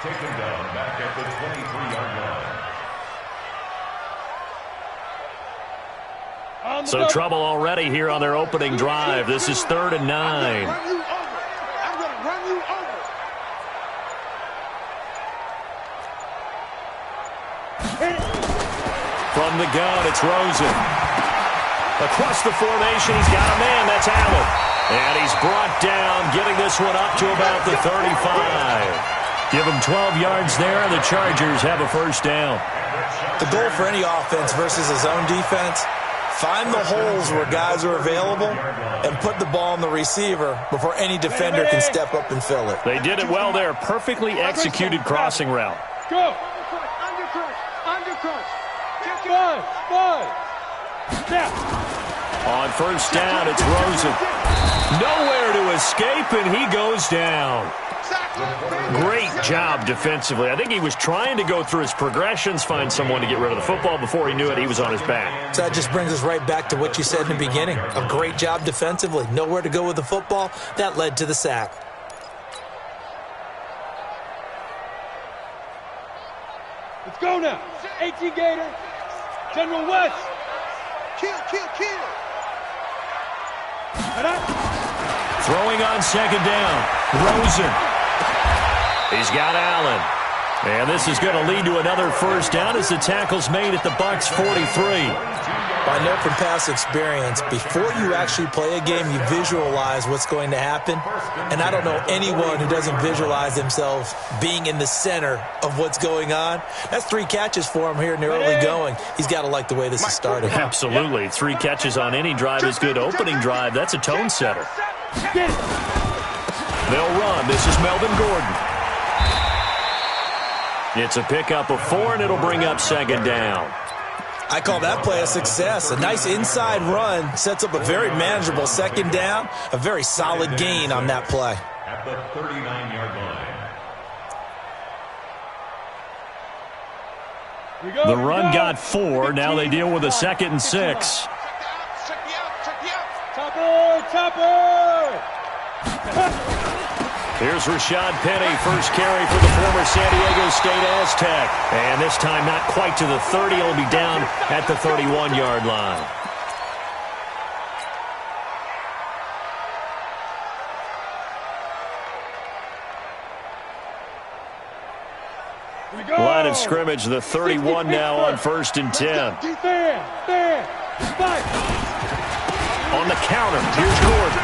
Taken down back at the 23-yard line. So trouble already here on their opening drive. This is 3rd and 9. I'm going to run you over. From the gun, it's Rosen. Across the formation, he's got a man. That's Allen. And he's brought down, getting this one up to about the 35. Give him 12 yards there, and the Chargers have a first down. The goal for any offense versus a zone defense, find the holes where guys are available and put the ball on the receiver before any defender can step up and fill it. They did it well there. Perfectly executed crossing route. Go. Under crunch. One. Step. On first down, it's Rosen. Nowhere to escape, and he goes down. Great job defensively. I think he was trying to go through his progressions, find someone to get rid of the football. Before he knew it, he was on his back. So that just brings us right back to what you said in the beginning. A great job defensively. Nowhere to go with the football. That led to the sack. Let's go now. 18 Gator. General West. Kill. Throwing on second down. Rosen. He's got Allen. And this is going to lead to another first down as the tackle's made at the Bucs 43. I know from past experience, before you actually play a game, you visualize what's going to happen. And I don't know anyone who doesn't visualize themselves being in the center of what's going on. That's 3 catches for him here in the early going. He's got to like the way this is started. Absolutely. 3 catches on any drive is good. Opening drive, that's a tone setter. They'll run. This is Melvin Gordon. It's a pickup of 4, and it'll bring up second down. I call that play a success. A nice inside run sets up a very manageable second down. A very solid gain on that play. At the 39-yard line. The run got 4. Now they deal with a 2nd and 6. Topper! Here's Rashad Penny, first carry for the former San Diego State Aztec. And this time not quite to the 30. He'll be down at the 31-yard line. Line of scrimmage, the 31 now on 1st and 10. On the counter, here's Gordon.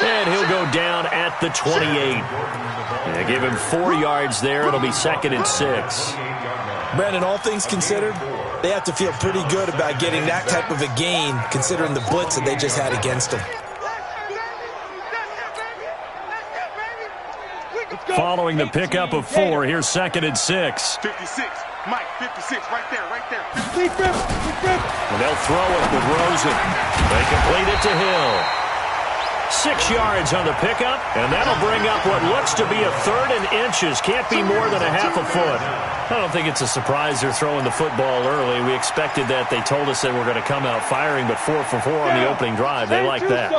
And he'll go down at the 28. Yeah, give him 4 yards there. It'll be 2nd and 6. Brandon, all things considered, they have to feel pretty good about getting that type of a gain, considering the blitz that they just had against them. Following the pickup of 4, here's 2nd and 6. 56. Mike, 56, right there. And they'll throw it with Rosen. They complete it to Hill. 6 yards on the pickup, and that'll bring up what looks to be a 3rd and inches. Can't be more than a half a foot. I don't think it's a surprise they're throwing the football early. We expected that. They told us they were going to come out firing, but 4 for 4 on the opening drive. They like that.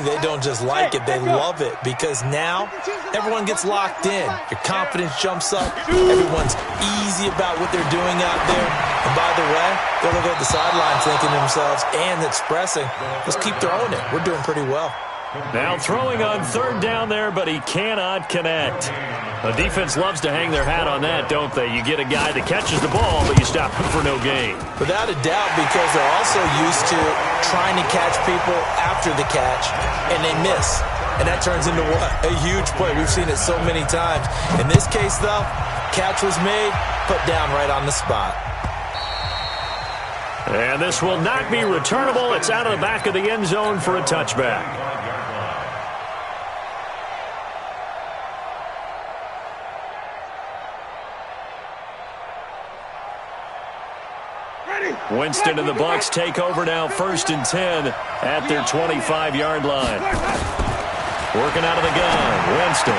They don't just like it, they love it, because now everyone gets locked in. Your confidence jumps up. Everyone's easy about what they're doing out there. And by the way, they're looking at the sidelines thinking to themselves and expressing, let's keep throwing it. We're doing pretty well. Now throwing on 3rd down there, but he cannot connect. The defense loves to hang their hat on that, don't they? You get a guy that catches the ball, but you stop him for no gain. Without a doubt, because they're also used to trying to catch people after the catch, and they miss. And that turns into what? A huge play. We've seen it so many times. In this case, though, catch was made, put down right on the spot. And this will not be returnable. It's out of the back of the end zone for a touchback. Winston and the Bucs take over now, 1st and 10 at their 25-yard line. Working out of the gun, Winston.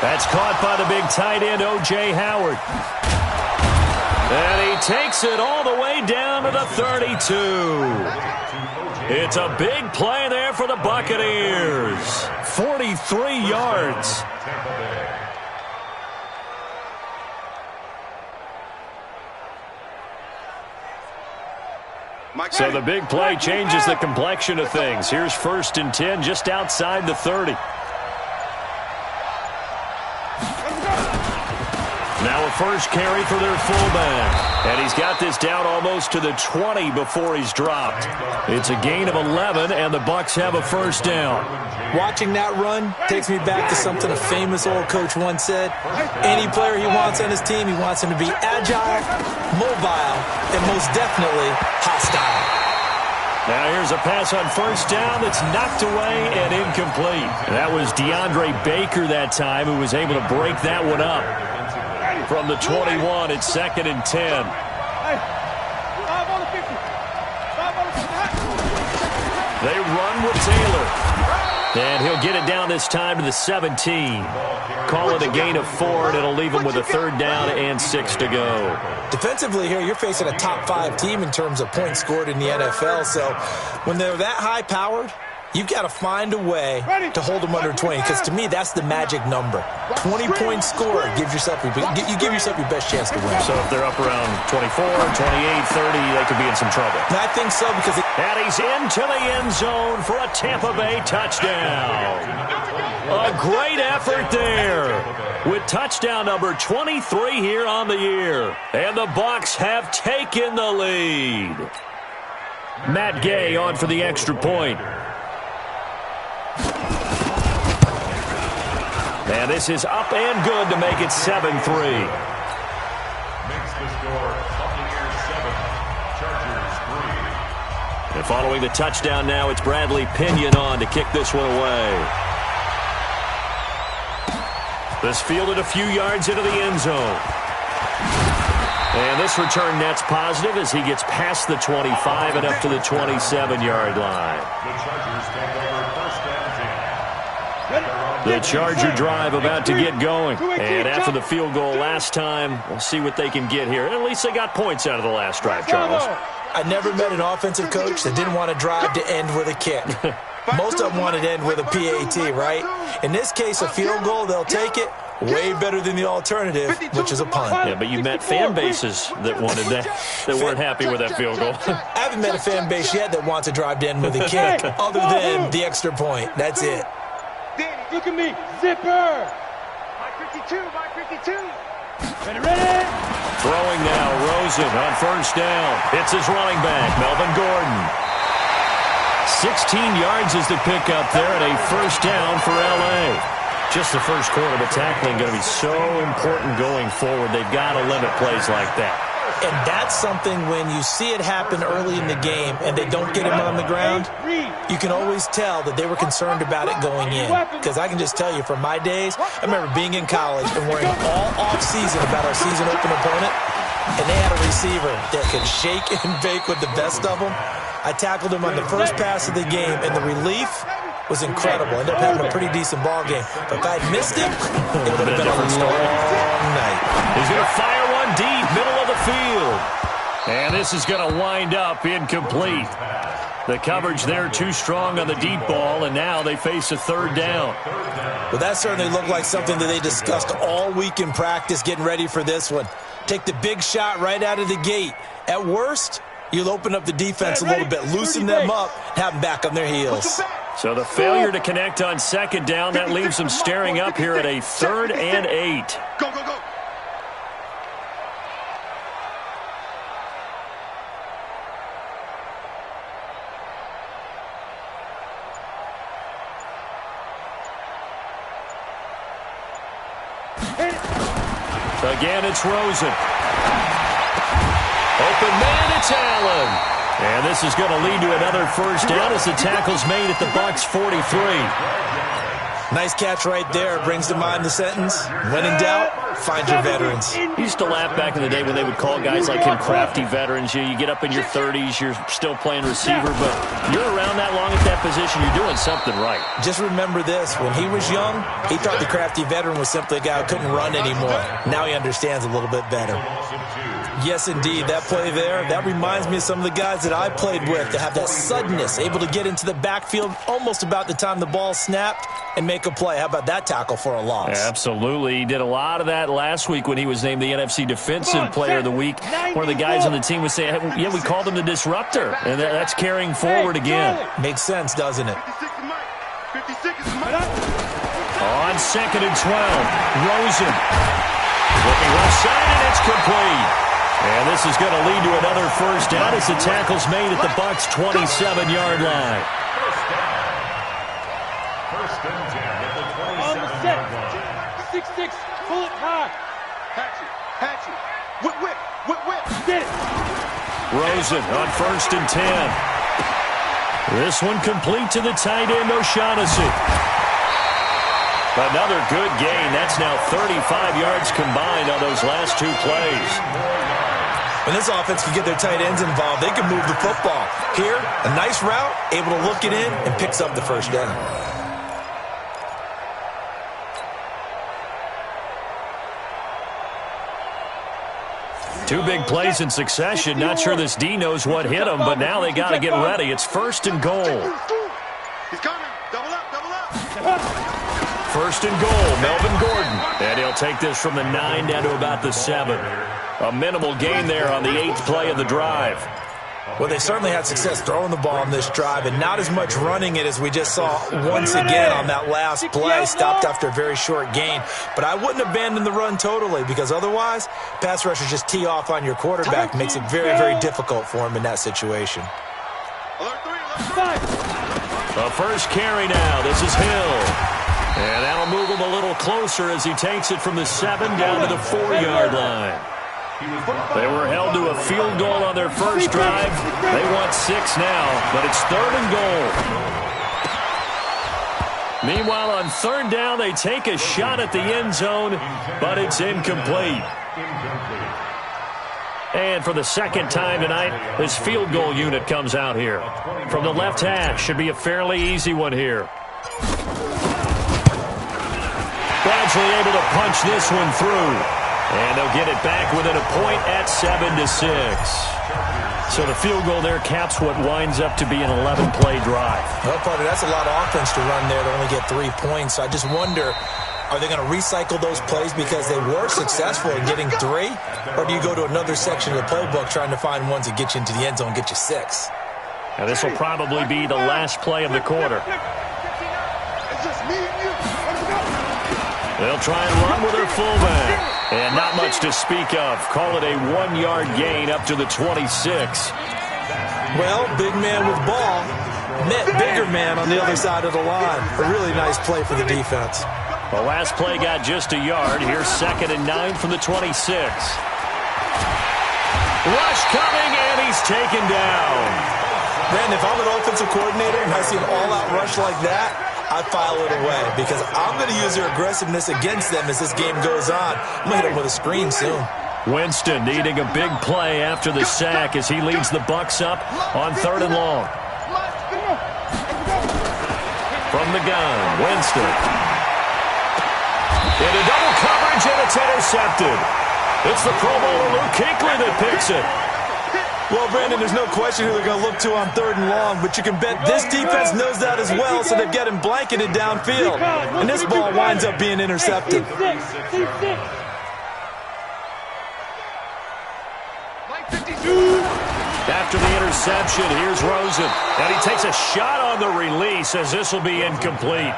That's caught by the big tight end, O.J. Howard. And he takes it all the way down to the 32. It's a big play there for the Buccaneers. 43 yards. So the big play changes the complexion of things. Here's 1st and 10 just outside the 30. Now a first carry for their fullback. And he's got this down almost to the 20 before he's dropped. It's a gain of 11, and the Bucs have a first down. Watching that run takes me back to something a famous old coach once said. Any player he wants on his team, he wants him to be agile, mobile, and most definitely hostile. Now here's a pass on first down that's knocked away and incomplete. That was DeAndre Baker that time who was able to break that one up. From the 21, it's 2nd and 10. They run with Taylor. And he'll get it down this time to the 17. Call it a gain of 4, and it'll leave him with a 3rd down and 6 to go. Defensively here, you're facing a top 5 team in terms of points scored in the NFL. So when they're that high-powered, you've got to find a way to hold them under 20, because to me, that's the magic number. 20-point score, you give yourself your best chance to win. So if they're up around 24, 28, 30, they could be in some trouble. And I think so, because and he's into the end zone for a Tampa Bay touchdown. A great effort there with touchdown number 23 here on the year. And the Bucs have taken the lead. Matt Gay on for the extra point. And this is up and good to make it 7-3. Makes the score Buccaneers 7, Chargers 3. And following the touchdown now, it's Bradley Pinion on to kick this one away. This fielded a few yards into the end zone. And this return net's positive as he gets past the 25 and up to the 27-yard line. The Chargers take over 1st and 10. The Charger drive about to get going. And after the field goal last time, we'll see what they can get here. At least they got points out of the last drive, Charles. I never met an offensive coach that didn't want to drive to end with a kick. Most of them wanted to end with a PAT, right? In this case, a field goal, they'll take it. Way better than the alternative, which is a punt. Yeah, but you met fan bases that wanted that weren't happy with that field goal. I haven't met a fan base yet that wants to drive to end with a kick, other than the extra point. That's it. Look at me, zipper. My 52, my 52. Ready? Throwing now, Rosen on first down. It's his running back, Melvin Gordon. 16 yards is the pickup there at a first down for L.A. Just the first quarter, but tackling going to be so important going forward. They've got to limit plays like that. And that's something when you see it happen early in the game and they don't get him on the ground, you can always tell that they were concerned about it going in. Because I can just tell you from my days, I remember being in college and worrying all off-season about our season-open opponent, and they had a receiver that could shake and bake with the best of them. I tackled him on the first pass of the game, and the relief was incredible. Ended up having a pretty decent ball game. But if I had missed him, it would have been a long night. He's going to fire one deep, middle of the field. And this is going to wind up incomplete. The coverage there too strong on the deep ball, and now they face a 3rd down. Well, that certainly looked like something that they discussed all week in practice getting ready for this one. Take the big shot right out of the gate. At worst, you'll open up the defense a little bit, loosen them up, have them back on their heels. So the failure to connect on 2nd down, that leaves them staring up here at a 3rd and 8. Go, go, go. Again, it's Rosen. Open man, it's Allen. And this is going to lead to another first down as the tackle's made at the Bucs 43. Nice catch right there. Brings to mind the sentence, when in doubt, find your veterans. I used to laugh back in the day when they would call guys like him crafty veterans. You get up in your 30s, you're still playing receiver, but you're around that long at that position, you're doing something right. Just remember this. When he was young, he thought the crafty veteran was simply a guy who couldn't run anymore. Now he understands a little bit better. Yes, indeed. That play there, that reminds me of some of the guys that I played with that have that suddenness, able to get into the backfield almost about the time the ball snapped and make a play. How about that tackle for a loss? Absolutely. He did a lot of that last week when he was named the NFC Defensive Player of the Week. One of the guys on the team was saying, yeah, we called him the disruptor, and that's carrying forward again. Makes sense, doesn't it? On 2nd and 12, Rosen. Looking left side, and it's complete. And this is going to lead to another first down as the tackle's made at the Bucs' 27-yard line. First and 10 at the 27-yard line. 6-6, pull it high. Hatchet. Whip. Get it. Rosen on 1st and 10. This one complete to the tight end, O'Shaughnessy. Another good gain. That's now 35 yards combined on those last two plays. When this offense can get their tight ends involved, they can move the football. Here, a nice route, able to look it in, and picks up the first down. Two big plays in succession. Not sure this D knows what hit him, but now they got to get ready. It's 1st and goal. He's coming. Double up. 1st and goal, Melvin Gordon. And he'll take this from the 9 down to about the 7. A minimal gain there on the 8th play of the drive. Well, they certainly had success throwing the ball on this drive and not as much running it as we just saw once again on that last play. Stopped after a very short gain. But I wouldn't abandon the run totally because otherwise, pass rushers just tee off on your quarterback. Makes it very, very difficult for him in that situation. The first carry now. This is Hill. And that'll move him a little closer as he takes it from the 7 down to the 4-yard line. They were held to a field goal on their first drive. They want 6 now, but it's 3rd and goal. Meanwhile, on 3rd down, they take a shot at the end zone, but it's incomplete. And for the 2nd time tonight, this field goal unit comes out here. From the left hash, should be a fairly easy one here. Badgley able to punch this one through. And they'll get it back within a point at 7-6. So the field goal there caps what winds up to be an 11-play drive. Well, partner, that's a lot of offense to run there to only get 3 points. So I just wonder, are they going to recycle those plays because they were successful in getting 3? Or do you go to another section of the playbook trying to find ones that get you into the end zone and get you 6? Now this will probably be the last play of the quarter. It's just me and you. Let's go. They'll try and run with their fullback. And not much to speak of. Call it a 1-yard gain up to the 26. Well, big man with ball met bigger man on the other side of the line. A really nice play for the defense. The last play got just a yard. Here's 2nd and 9 from the 26. Rush coming, and he's taken down. Man, if I'm an offensive coordinator and I see an all-out rush like that, I file it away because I'm going to use their aggressiveness against them as this game goes on. I'm going to hit them with a screen soon. Winston needing a big play after the sack as he leads the Bucs up on 3rd and long. From the gun, Winston. Into double coverage, and it's intercepted. It's the Pro Bowler Luke Kuechly that picks it. Well, Brandon, there's no question who they're going to look to on 3rd and long, but you can bet this defense knows that as well, so they've got him blanketed downfield. And this ball winds up being intercepted. After the interception, here's Rosen. And he takes a shot on the release as this will be incomplete.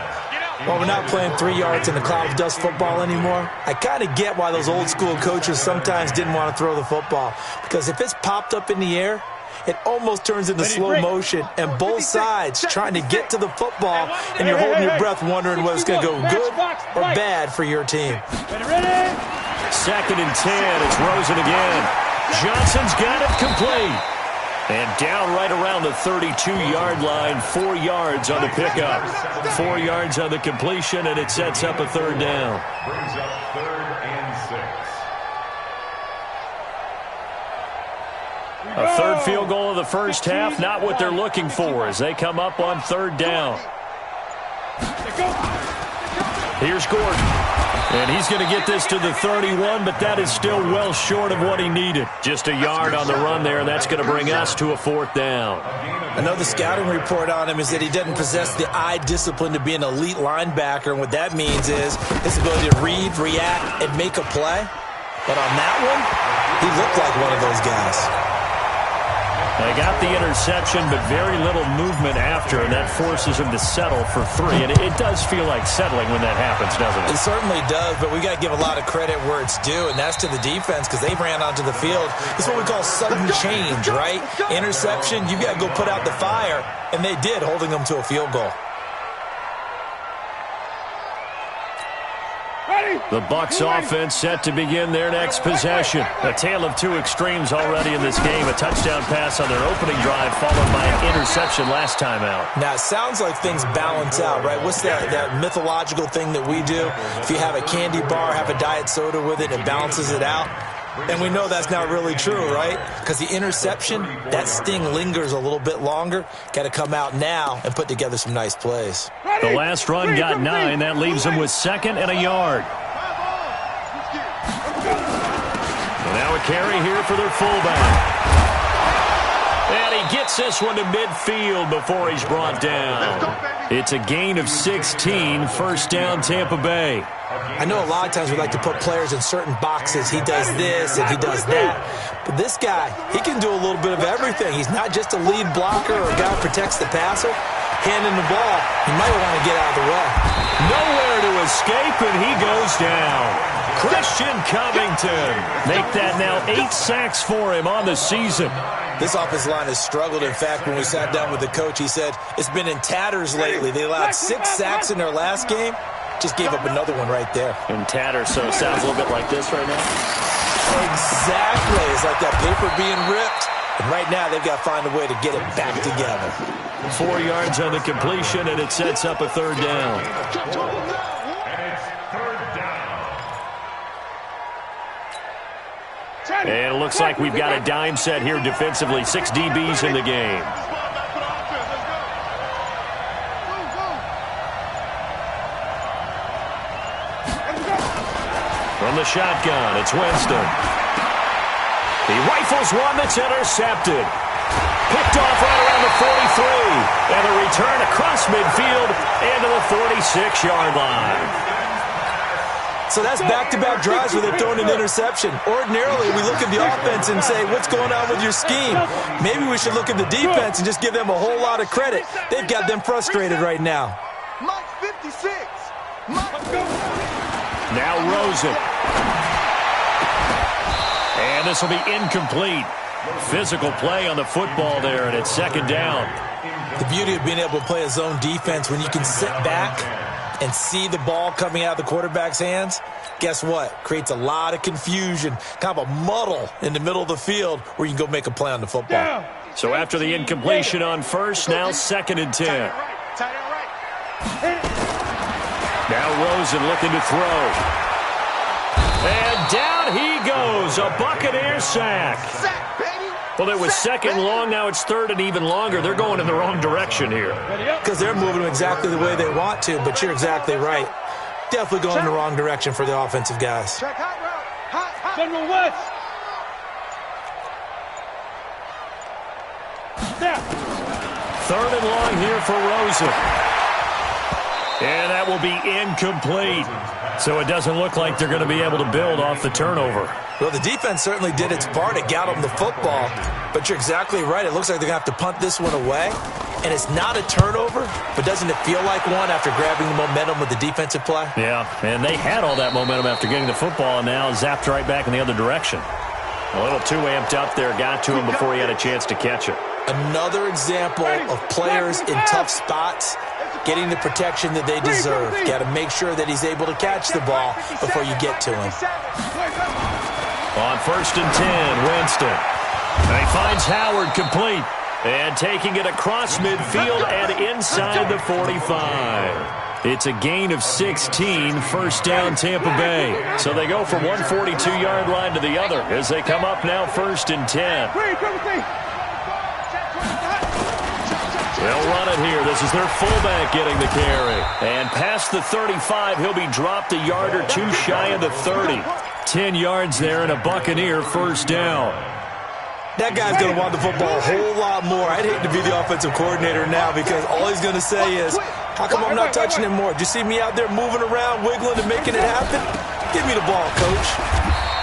Well, we're not playing 3 yards in a cloud of dust football anymore. I kind of get why those old school coaches sometimes didn't want to throw the football. Because if it's popped up in the air, it almost turns into slow motion. And both sides trying to get to the football, and you're holding your breath wondering whether it's going to go good or bad for your team. 2nd and 10. It's Rosen again. Johnson's got it complete. And down right around the 32-yard line, 4 yards on the pickup. 4 yards on the completion, and it sets up a 3rd down. Brings up 3rd and 6. A 3rd field goal of the first half, not what they're looking for as they come up on 3rd down. Here's Gordon. And he's going to get this to the 31, but that is still well short of what he needed. Just a yard on the run there, and that's going to bring us to a 4th down. I know the scouting report on him is that he doesn't possess the eye discipline to be an elite linebacker, and what that means is his ability to read, react, and make a play. But on that one, he looked like one of those guys. They got the interception, but very little movement after, and that forces him to settle for 3. And it does feel like settling when that happens, doesn't it? It certainly does, but we got to give a lot of credit where it's due, and that's to the defense because they ran onto the field. It's what we call sudden change, right? Interception, you got to go put out the fire, and they did, holding them to a field goal. The Bucs offense set to begin their next possession. A tale of two extremes already in this game. A touchdown pass on their opening drive followed by an interception last time out. Now, it sounds like things balance out, right? What's that mythological thing that we do? If you have a candy bar, have a diet soda with it, it balances it out. And we know that's not really true, right? Because the interception, that sting lingers a little bit longer. Got to come out now and put together some nice plays. The last run got 9. That leaves him with 2nd and a yard. And now a carry here for their fullback. And he gets this one to midfield before he's brought down. It's a gain of 16, 1st down Tampa Bay. I know a lot of times we like to put players in certain boxes. He does this and he does that. But this guy, he can do a little bit of everything. He's not just a lead blocker or a guy who protects the passer. Handing the ball, he might want to get out of the way. Nowhere to escape, and he goes down. Christian Covington. Make that now 8 sacks for him on the season. This offensive line has struggled. In fact, when we sat down with the coach, he said it's been in tatters lately. They allowed 6 sacks in their last game. Just gave up another one right there. In tatters, so it sounds a little bit like this right now. Exactly. It's like that paper being ripped. And right now, they've got to find a way to get it back together. 4 yards on the completion, and it sets up a 3rd down. And it looks like we've got a dime set here defensively. 6 DBs in the game. From the shotgun, it's Winston. He rifles one that's intercepted. Picked off right around the 43. And a return across midfield and to the 46-yard line. So that's back-to-back drives where they're throwing an interception. Ordinarily, we look at the offense and say, what's going on with your scheme? Maybe we should look at the defense and just give them a whole lot of credit. They've got them frustrated right now. Mike 56. Now Rosen. And this will be incomplete. Physical play on the football there, and it's 2nd down. The beauty of being able to play a zone defense when you can sit back and see the ball coming out of the quarterback's hands, guess what? Creates a lot of confusion, kind of a muddle in the middle of the field where you can go make a play on the football. So after the incompletion on 1st, now 2nd and 10. Now Rosen looking to throw. And down he goes, a Buccaneer sack. Well, it was 2nd long, now it's 3rd and even longer. They're going in the wrong direction here. Because they're moving exactly the way they want to, but you're exactly right. Definitely going in the wrong direction for the offensive guys. General West. 3rd and long here for Rosen. And that will be incomplete. So it doesn't look like they're going to be able to build off the turnover. Well, the defense certainly did its part to get them the football. But you're exactly right. It looks like they're going to have to punt this one away. And it's not a turnover, but doesn't it feel like one after grabbing the momentum with the defensive play? Yeah, and they had all that momentum after getting the football and now zapped right back in the other direction. A little too amped up there, got to him before he had a chance to catch it. Another example of players in tough spots getting the protection that they deserve. Got to make sure that he's able to catch the ball before you get to him. On 1st and 10, Winston. And he finds Howard complete. And taking it across midfield and inside the 45. It's a gain of 16, 1st down Tampa Bay. So they go from one 42-yard line to the other as they come up now 1st and 10. They'll run it here. This is their fullback getting the carry. And past the 35, he'll be dropped a yard or two shy of the 30. 10 yards there and a Buccaneer first down. That guy's going to want the football a whole lot more. I'd hate to be the offensive coordinator now because all he's going to say is, how come I'm not touching him more? Do you see me out there moving around, wiggling, and making it happen? Give me the ball, coach.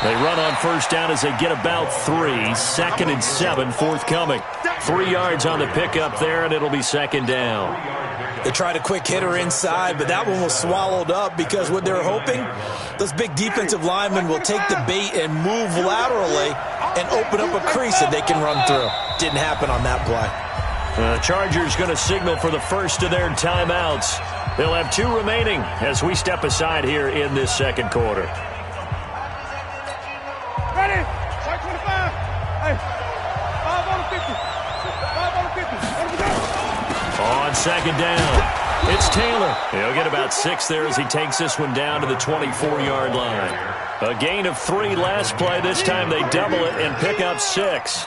They run on first down as they get about 3. 2nd and 7 forthcoming. 3 yards on the pickup there, and it'll be 2nd down. They tried a quick hitter inside, but that one was swallowed up because what they're hoping, those big defensive linemen will take the bait and move laterally and open up a crease that they can run through. Didn't happen on that play. The Chargers going to signal for the first of their timeouts. They'll have 2 remaining as we step aside here in this second quarter. Ready? Strike 25. Hey, 5 on the 50. 5 on the 50. Let him go. On 2nd down, it's Taylor. He'll get about 6 there as he takes this one down to the 24-yard line. A gain of 3 last play. This time they double it and pick up 6.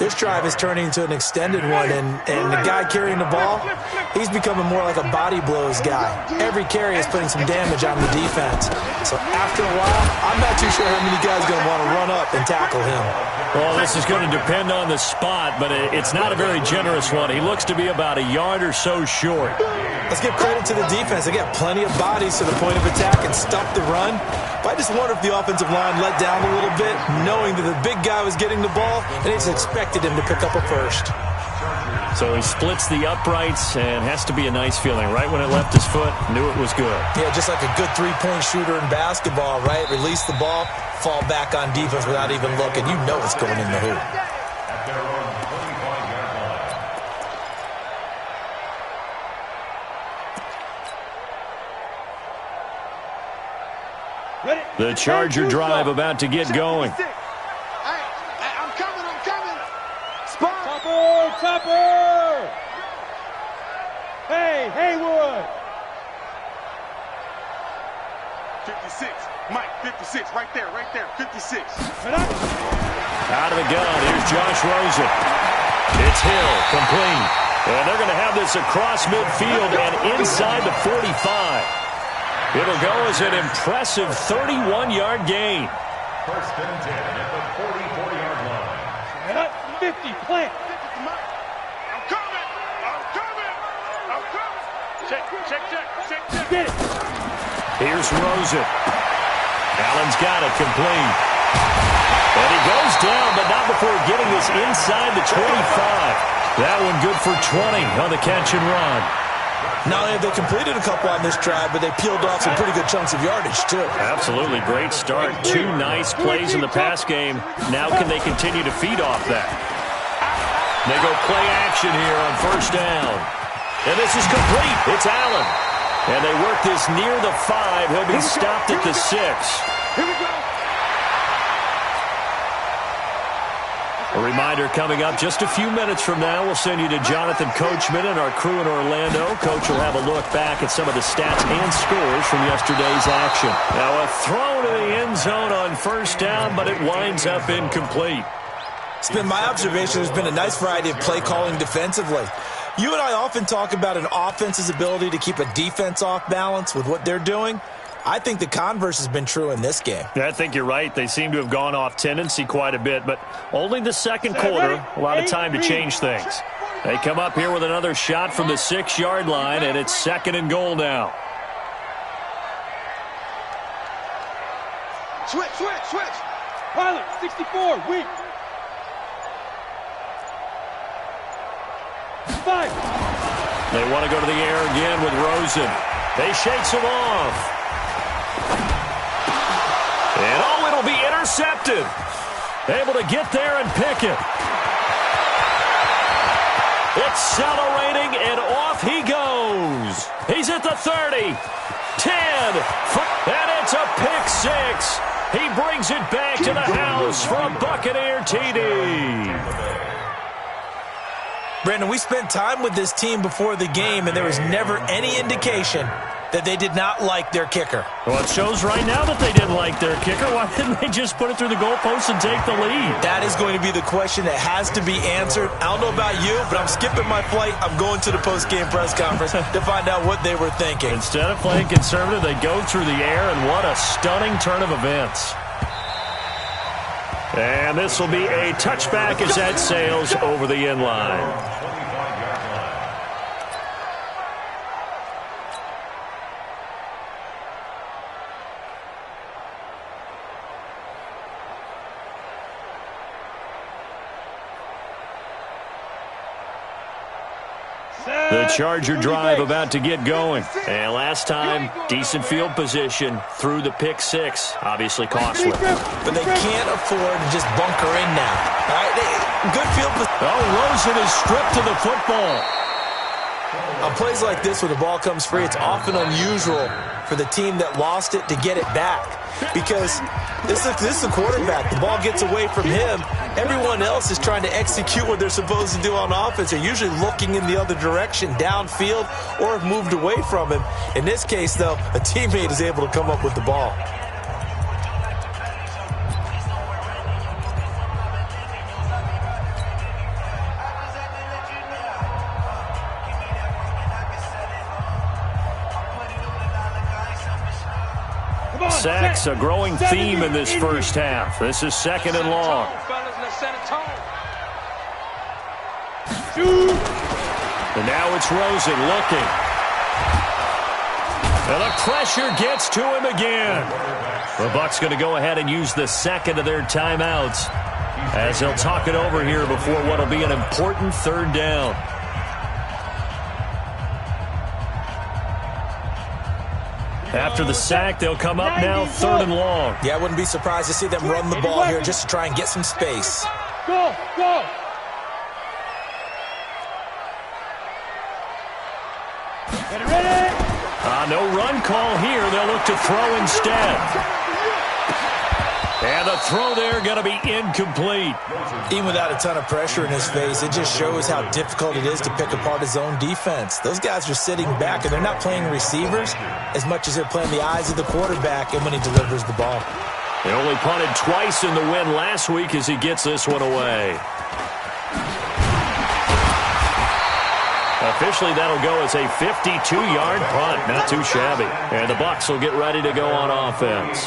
This drive is turning into an extended one, and the guy carrying the ball, he's becoming more like a body blows guy. Every carry is putting some damage on the defense. So after a while, I'm not too sure how many guys are going to want to run up and tackle him. Well, this is going to depend on the spot, but it's not a very generous one. He looks to be about a yard or so short. Let's give credit to the defense. They got plenty of bodies to the point of attack and stop the run. But I just wonder if the offensive line let down a little bit, knowing that the big guy was getting the ball, and they just expected him to pick up a first. So he splits the uprights, and has to be a nice feeling. Right when it left his foot, knew it was good. Yeah, just like a good three-point shooter in basketball, right? Release the ball, fall back on defense without even looking. You know it's going in the hoop. The Charger drive about to get going. Hey, I'm coming. Spot. Topper. Hey, Haywood. 56. Mike, 56. Right there. 56. Out of the gun. Here's Josh Rosen. It's Hill. Complete. And they're going to have this across midfield and inside the 45. It'll go as an impressive 31-yard gain. First and 10 at the 44-yard line. And up 50, plant. I'm coming. Check. Get it. Here's Rosen. Allen's got it, complete. And he goes down, but not before getting this inside the 25. That one good for 20 on the catch and run. Not only have they completed a couple on this drive, but they peeled off some pretty good chunks of yardage, too. Absolutely. Great start. 2 nice plays in the pass game. Now can they continue to feed off that? They go play action here on first down. And this is complete. It's Allen. And they work this near the 5. He'll be stopped at the 6. Here we go. A reminder coming up just a few minutes from now. We'll send you to Jonathan Coachman and our crew in Orlando. Coach will have a look back at some of the stats and scores from yesterday's action. Now a throw to the end zone on first down, but it winds up incomplete. It's been my observation. There's been a nice variety of play calling defensively. You and I often talk about an offense's ability to keep a defense off balance with what they're doing. I think the converse has been true in this game. Yeah, I think you're right. They seem to have gone off tendency quite a bit, but only the second quarter, a lot of time to change things. They come up here with another shot from the 6-yard line, and it's 2nd and goal now. Switch. Pilot, 64, weak. 5. They want to go to the air again with Rosen. They shakes him off. And it'll be intercepted. Able to get there and pick it. Accelerating, and off he goes. He's at the 30, 10, and it's a pick 6. He brings it back to the house for a Buccaneer TD. Brandon, we spent time with this team before the game, and there was never any indication that they did not like their kicker. Well, it shows right now that they didn't like their kicker. Why didn't they just put it through the goalpost and take the lead? That is going to be the question that has to be answered. I don't know about you, but I'm skipping my flight. I'm going to the post-game press conference to find out what they were thinking. Instead of playing conservative, they go through the air, and what a stunning turn of events. And this will be a touchback as that sails over the end line. The Charger drive about to get going. And last time, decent field position through the pick six. Obviously costly. But they can't afford to just bunker in now. All right, good field position. Oh, Rosen is stripped to the football. On plays like this, when the ball comes free, it's often unusual for the team that lost it to get it back. Because this is the quarterback. The ball gets away from him. Everyone else is trying to execute what they're supposed to do on offense. They're usually looking in the other direction, downfield, or have moved away from him. In this case, though, a teammate is able to come up with the ball. Sacks, a growing theme in this first half. This is second and long. And now it's Rosen looking. And the pressure gets to him again. The Bucs going to go ahead and use the second of their timeouts as they'll talk it over here before what will be an important third down. After the sack, they'll come up now third and long. Yeah, I wouldn't be surprised to see them run the ball here just to try and get some space. Go, go. Get ready. No run call here. They'll look to throw instead. And the throw there going to be incomplete. Even without a ton of pressure in his face, it just shows how difficult it is to pick apart his own defense. Those guys are sitting back, and they're not playing receivers as much as they're playing the eyes of the quarterback and when he delivers the ball. They only punted twice in the win last week as he gets this one away. Officially, that'll go as a 52-yard punt. Not too shabby. And the Bucs will get ready to go on offense.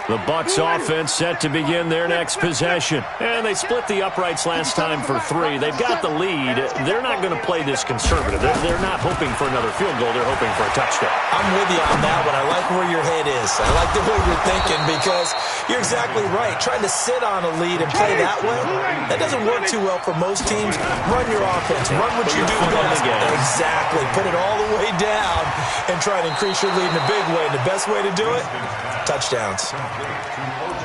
The Bucs offense set to begin their next possession. And they split the uprights last time for 3. They've got the lead. They're not going to play this conservative. They're not hoping for another field goal. They're hoping for a touchdown. I'm with you on that one. I like where your head is. I like the way you're thinking because you're exactly right. Trying to sit on a lead and play that way, that doesn't work too well for most teams. Run your offense. Run what you do best. Exactly. Put it all the way down and try to increase your lead in a big way. And the best way to do it, touchdowns.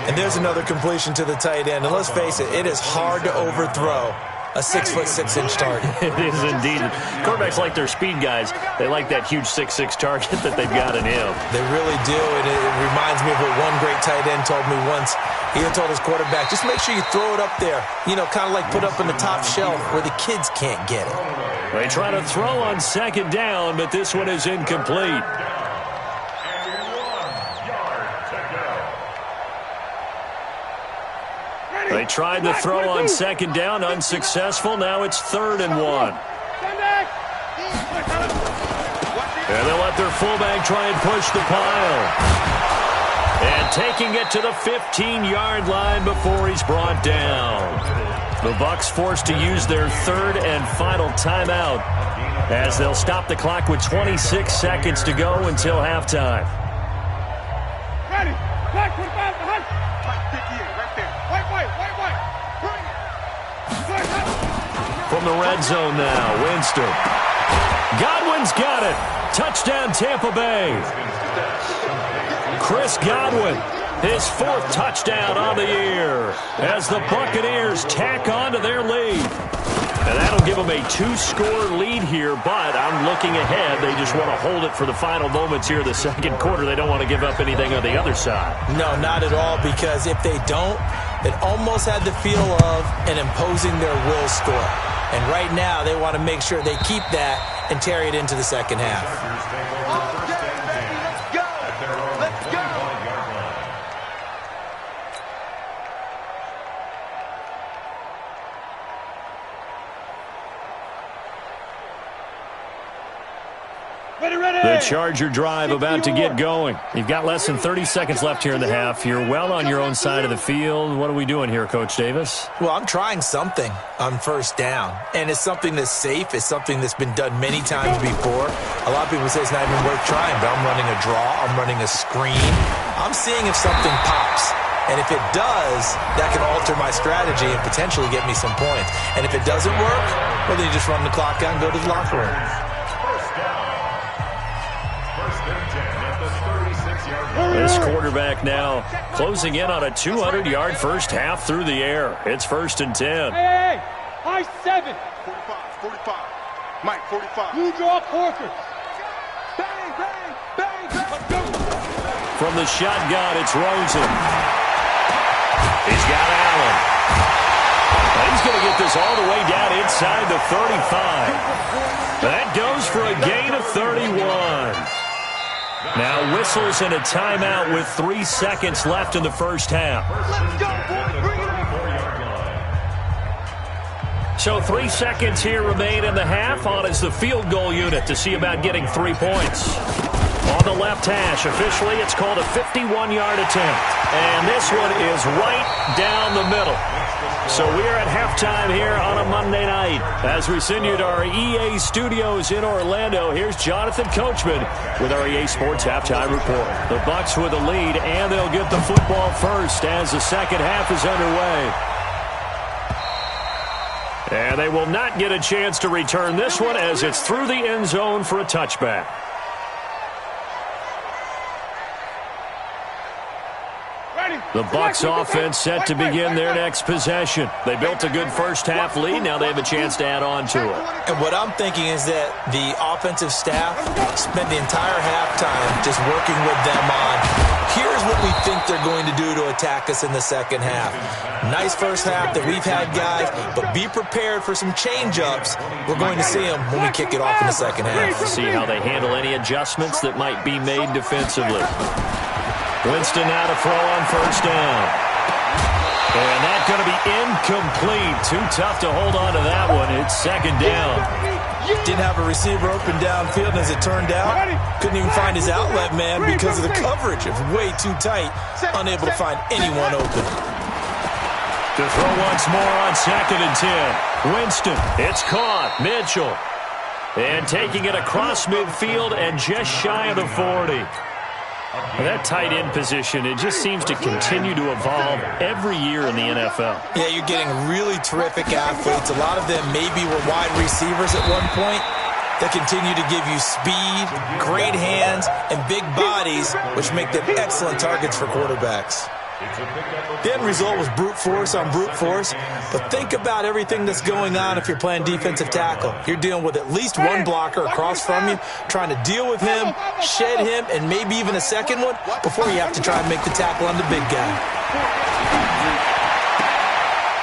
And there's another completion to the tight end. And let's face it, it is hard to overthrow a 6'6" target. It is indeed. Quarterbacks like their speed guys. They like that huge 6'6" target that they've got in him. They really do. And it reminds me of what one great tight end told me once. He had told his quarterback, just make sure you throw it up there. You know, kind of like put up in the top shelf where the kids can't get it. They try to throw on second down, but this one is incomplete. They tried to throw on second down, unsuccessful. Now it's 3rd and 1. And they'll let their fullback try and push the pile. And taking it to the 15-yard line before he's brought down. The Bucs forced to use their 3rd and final timeout as they'll stop the clock with 26 seconds to go until halftime. Ready. Back, From the red zone now, Winston. Godwin's got it. Touchdown, Tampa Bay. Chris Godwin, his 4th touchdown on the year as the Buccaneers tack on to their lead. And that'll give them a 2-score lead here, but I'm looking ahead. They just want to hold it for the final moments here of the second quarter. They don't want to give up anything on the other side. No, not at all, because if they don't, it almost had the feel of an imposing their will score. And right now, they want to make sure they keep that and carry it into the second half. The Charger drive about to get going. You've got less than 30 seconds left here in the half. You're well on your own side of the field. What are we doing here, Coach Davis? Well, I'm trying something on first down, and it's something that's safe. It's something that's been done many times before. A lot of people say it's not even worth trying, but I'm running a draw. I'm running a screen. I'm seeing if something pops. And if it does, that can alter my strategy and potentially get me some points. And if it doesn't work, well, then you just run the clock out and go to the locker room. This quarterback now closing in on a 200-yard first half through the air. It's 1st and 10. Hey, high 7. 45. Mike, 45. You draw Corker. Bang, bang, bang, bang. Let's go. From the shotgun, it's Rosen. He's got Allen. And he's going to get this all the way down inside the 35. That goes for a gain of 31. Now whistles and a timeout with 3 seconds left in the first half. Let's go, boys. Bring it on. So 3 seconds here remain in the half. On is the field goal unit to see about getting 3 points. On the left hash, officially it's called a 51-yard attempt. And this one is right down the middle. So we're at halftime here on a Monday night. As we send you to our EA studios in Orlando, here's Jonathan Coachman with our EA Sports Halftime Report. The Bucs with a lead, and they'll get the football first as the second half is underway. And they will not get a chance to return this one as it's through the end zone for a touchback. The Bucs offense set to begin their next possession. They built a good first half lead. Now they have a chance to add on to it. And what I'm thinking is that the offensive staff spent the entire halftime just working with them on, here's what we think they're going to do to attack us in the second half. Nice first half that we've had, guys, but be prepared for some change-ups. We're going to see them when we kick it off in the second half. See how they handle any adjustments that might be made defensively. Winston now to throw on first down. And that's going to be incomplete. Too tough to hold on to that one. It's second down. Didn't have a receiver open downfield, and as it turned out, couldn't even find his outlet man because of the coverage. It was way too tight, unable to find anyone open. To throw once more on 2nd and 10. Winston, it's caught. Mitchell. And taking it across midfield and just shy of the 40. That tight end position, it just seems to continue to evolve every year in the NFL. Yeah, you're getting really terrific athletes. A lot of them maybe were wide receivers at one point. They continue to give you speed, great hands, and big bodies, which make them excellent targets for quarterbacks. The end result was brute force on brute force, but think about everything that's going on if you're playing defensive tackle. You're dealing with at least one blocker across from you, trying to deal with him, shed him, and maybe even a second one before you have to try and make the tackle on the big guy.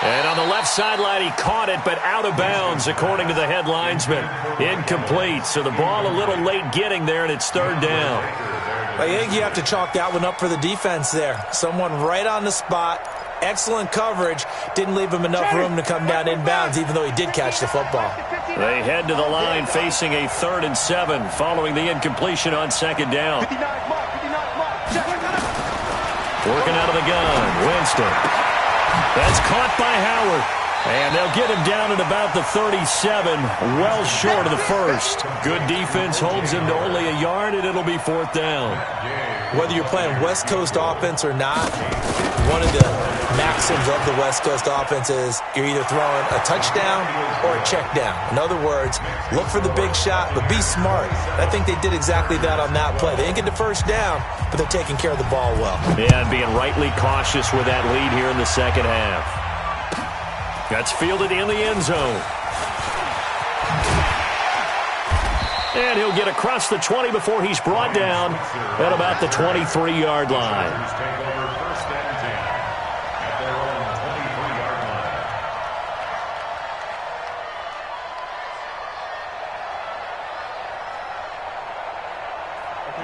And on the left sideline, he caught it, but out of bounds, according to the head linesman. Incomplete, so the ball a little late getting there, and it's 3rd down. I think you have to chalk that one up for the defense there. Someone right on the spot, excellent coverage, didn't leave him enough room to come down inbounds, even though he did catch the football. They head to the line facing a 3rd and 7 following the incompletion on 2nd down. Working out of the gun, Winston. That's caught by Howard. And they'll get him down at about the 37, well short of the first. Good defense holds him to only a yard, and it'll be 4th down. Whether you're playing West Coast offense or not, one of the maxims of the West Coast offense is you're either throwing a touchdown or a check down. In other words, look for the big shot, but be smart. I think they did exactly that on that play. They didn't get the first down, but they're taking care of the ball well. Yeah, and being rightly cautious with that lead here in the second half. That's fielded in the end zone. And he'll get across the 20 before he's brought down at about the 23-yard line.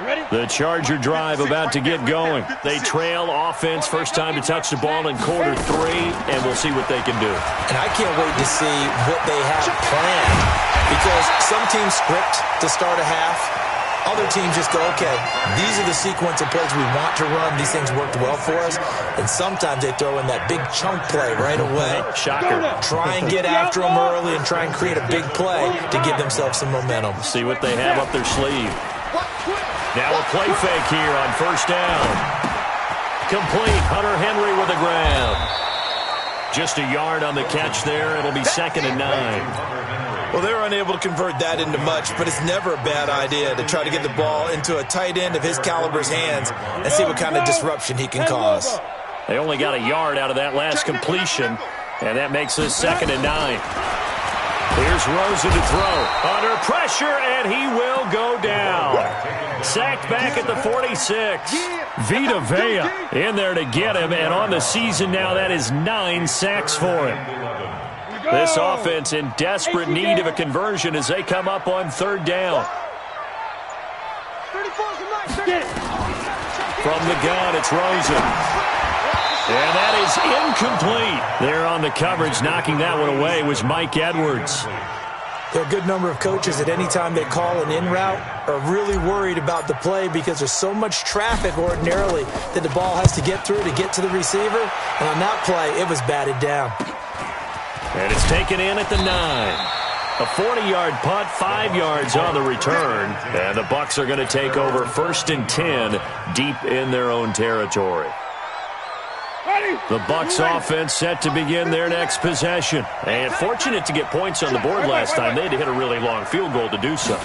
The Charger drive about to get going. They trail offense, first time to touch the ball in quarter 3, and we'll see what they can do. And I can't wait to see what they have planned, because some teams script to start a half. Other teams just go, okay, these are the sequence of plays we want to run. These things worked well for us. And sometimes they throw in that big chunk play right away. Shocker. Try and get after them early and try and create a big play to give themselves some momentum. See what they have up their sleeve. Now a play fake here on first down. Complete. Hunter Henry with the grab. Just a yard on the catch there. It'll be 2nd and 9. Well, they were unable to convert that into much, but it's never a bad idea to try to get the ball into a tight end of his caliber's hands and see what kind of disruption he can cause. They only got a yard out of that last completion, and that makes this 2nd and 9. Here's Rosen to throw. Under pressure, and he will go down. Sacked back at the 46. Vita Vea in there to get him, and on the season now, that is 9 sacks for him. This offense in desperate need of a conversion as they come up on 3rd down. From the gun, it's Rosen. And that is incomplete. There on the coverage, knocking that one away, was Mike Edwards. There are a good number of coaches at any time they call an in route are really worried about the play because there's so much traffic ordinarily that the ball has to get through to get to the receiver. And on that play, it was batted down. And it's taken in at the 9. A 40-yard punt, 5 yards on the return. And the Bucs are going to take over 1st and 10 deep in their own territory. The Bucs offense set to begin their next possession. And fortunate to get points on the board last time. They had to hit a really long field goal to do so.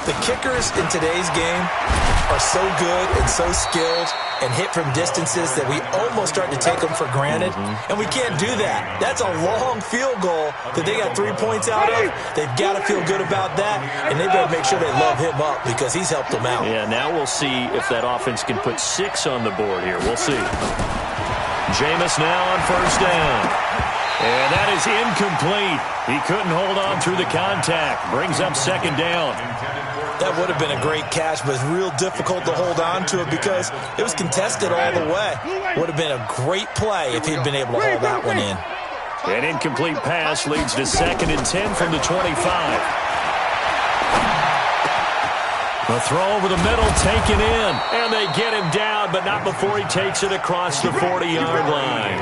The kickers in today's game are so good and so skilled and hit from distances that we almost start to take them for granted. And we can't do that. That's a long field goal that they got 3 points out of. They've got to feel good about that, and they better make sure they love him up because he's helped them out. Yeah, now we'll see if that offense can put 6 on the board here. We'll see. Jameis now on 1st down. And that is incomplete. He couldn't hold on through the contact. Brings up 2nd down. That would have been a great catch, but it's real difficult to hold on to it because it was contested all the way. Would have been a great play if he'd been able to hold that one in. An incomplete pass leads to 2nd and 10 from the 25. The throw over the middle taken in, and they get him down, but not before he takes it across the 40-yard line.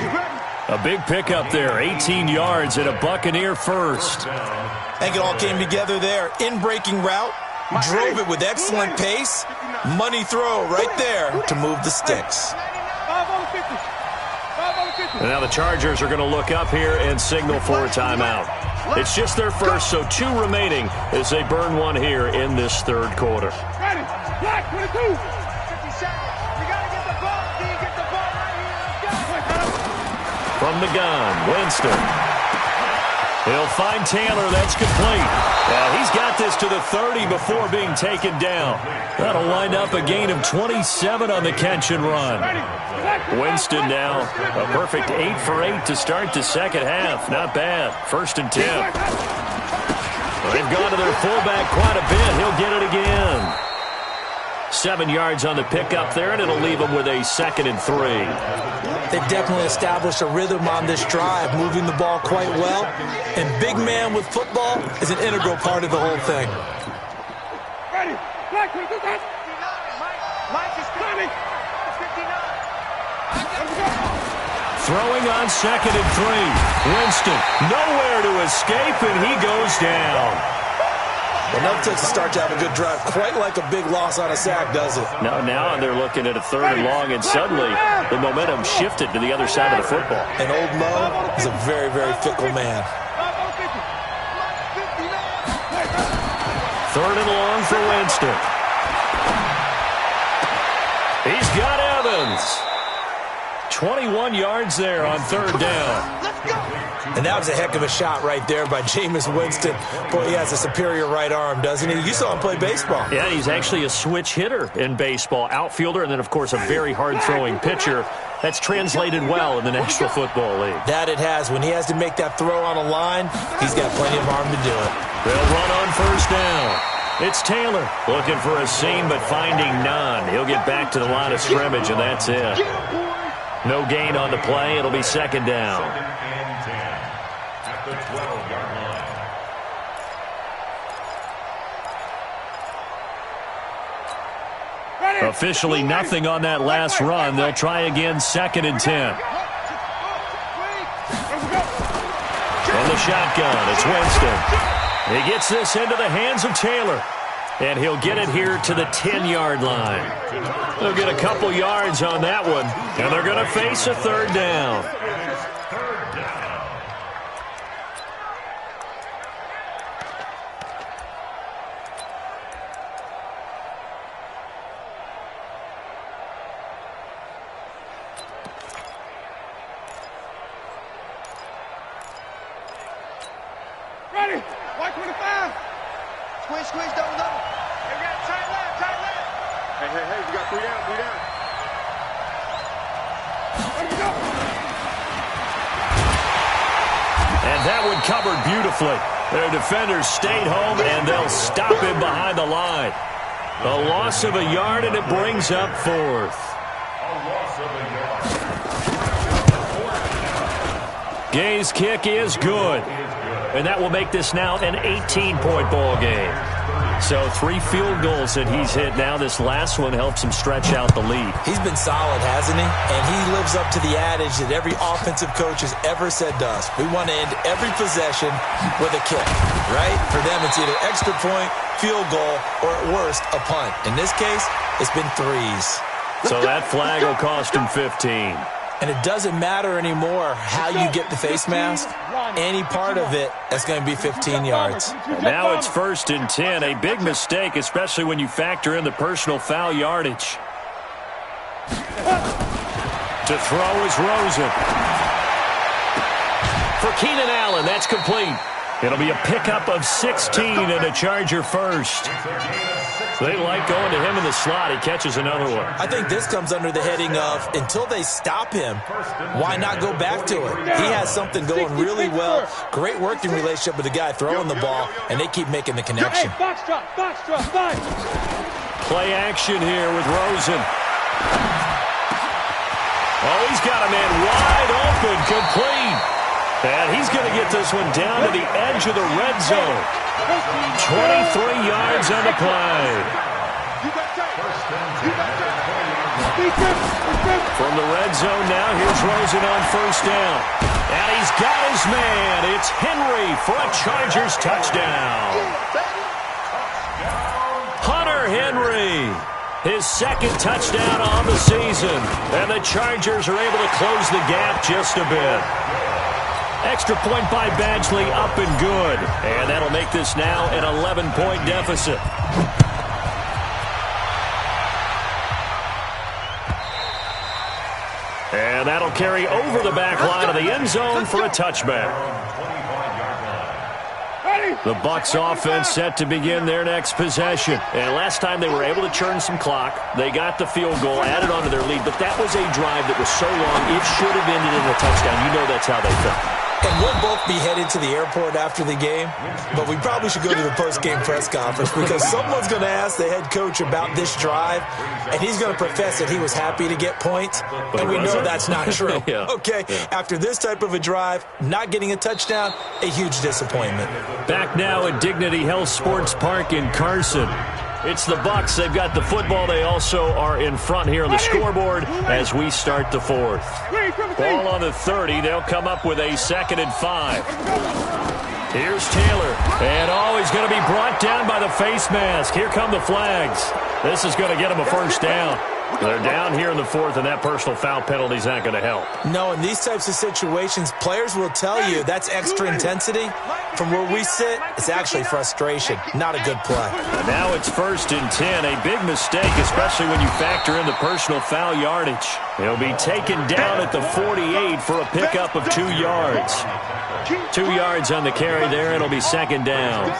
A big pickup there, 18 yards and a Buccaneer first. I think it all came together there. In-breaking route, drove it with excellent pace. Money throw right there to move the sticks. And now the Chargers are going to look up here and signal for a timeout. It's just their first, so 2 remaining as they burn one here in this 3rd quarter. Ready. Black 22. 50 seconds. You got to get the ball. Can you get the ball right here? Let's go. From the gun, Winston. He'll find Taylor. That's complete. He's got this to the 30 before being taken down. That'll wind up a gain of 27 on the catch and run. Winston now a perfect 8 for 8 to start the 2nd half. Not bad. 1st and 10. They've gone to their fullback quite a bit. He'll get it again. 7 yards on the pickup there, and it'll leave him with a 2nd and 3. They've definitely established a rhythm on this drive, moving the ball quite well. And big man with football is an integral part of the whole thing. Ready. Black 22. Mike is coming. 59. Throwing on 2nd and 3. Winston nowhere to escape, and he goes down. Well, nothing takes a start to have a good drive, quite like a big loss on a sack, does it? Now they're looking at a 3rd and long, and suddenly the momentum shifted to the other side of the football. And old Mo is a very, very fickle man. 3rd and long for Winston. He's got Evans. 21 yards there on 3rd down. And that was a heck of a shot right there by Jameis Winston. Boy, he has a superior right arm, doesn't he? You saw him play baseball. Yeah, he's actually a switch hitter in baseball. Outfielder, and then, of course, a very hard-throwing pitcher. That's translated well in the National Football League. That it has. When he has to make that throw on a line, he's got plenty of arm to do it. They'll run on 1st down. It's Taylor looking for a seam but finding none. He'll get back to the line of scrimmage, and that's it. No gain on the play. It'll be second down. Second and 10 at the 12-yard line. Officially nothing on that last run. They'll try again, second and 10. From the shotgun, it's Winston. He gets this into the hands of Taylor, and he'll get it here to the 10-yard line. They'll get a couple yards on that one, and they're going to face a third down. Ready? White 25. Squeeze, squeeze, double, double. Hey, we got tight left, tight left. Hey, hey, hey, we got 3 down, 3 down. Let me go. And that one covered beautifully. Their defenders stayed home, and they'll stop him behind the line. A loss of a yard, and it brings up fourth. Gay's kick is good. And that will make this now an 18-point ball game. So 3 field goals that he's hit now. This last one helps him stretch out the lead. He's been solid, hasn't he? And he lives up to the adage that every offensive coach has ever said to us. We want to end every possession with a kick, right? For them, it's either extra point, field goal, or at worst, a punt. In this case, it's been 3s. So that flag will cost him 15. And it doesn't matter anymore how you get the face mask. Any part of it, that's going to be 15 yards. And now it's first and 10. A big mistake, especially when you factor in the personal foul yardage. To throw is Rosen. For Keenan Allen, that's complete. It'll be a pickup of 16 and a Charger first. They like going to him in the slot. He catches another one. I think this comes under the heading of, until they stop him, why not go back to it? He has something going really well. Great working relationship with the guy throwing the ball, and they keep making the connection. Hey, box drop, fine. Play action here with Rosen. Oh, he's got a man wide open, complete. And he's going to get this one down to the edge of the red zone. 23 yards on the play. From the red zone now, here's Rosen on first down. And he's got his man. It's Henry for a Chargers touchdown. Hunter Henry, his second touchdown on the season. And the Chargers are able to close the gap just a bit. Extra point by Badgley, up and good. And that'll make this now an 11-point deficit. And that'll carry over the back line of the end zone for a touchback. The Bucs offense set to begin their next possession. And last time they were able to churn some clock. They got the field goal, added onto their lead. But that was a drive that was so long, it should have ended in a touchdown. You know that's how they felt. And we'll both be headed to the airport after the game, but we probably should go to the post-game press conference because someone's going to ask the head coach about this drive, and he's going to profess that he was happy to get points, and we know that's not true. After this type of a drive, not getting a touchdown, a huge disappointment. Back now at Dignity Health Sports Park in Carson. It's the Bucs. They've got the football. They also are in front here on the scoreboard as we start the fourth. Ball on the 30. They'll come up with a 2nd and 5. Here's Taylor. And he's going to be brought down by the face mask. Here come the flags. This is going to get him a first down. They're down here in the fourth, and that personal foul penalty is not going to help. No, in these types of situations, players will tell you that's extra intensity. From where we sit, it's actually frustration, not a good play. And now it's 1st and 10. A big mistake, especially when you factor in the personal foul yardage. He'll be taken down at the 48 for a pickup of 2 yards. 2 yards on the carry there. It'll be 2nd down.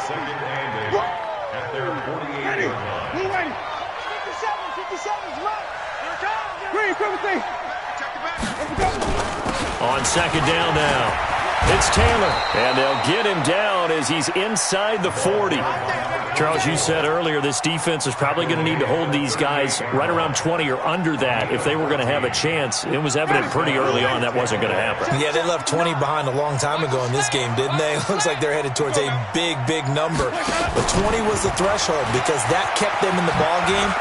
On 2nd down now, it's Taylor, and they'll get him down as he's inside the 40. Charles, you said earlier this defense is probably going to need to hold these guys right around 20 or under that if they were going to have a chance. It was evident pretty early on that wasn't going to happen. Yeah, they left 20 behind a long time ago in this game, didn't they? It looks like they're headed towards a big, big number. But 20 was the threshold because that kept them in the ball game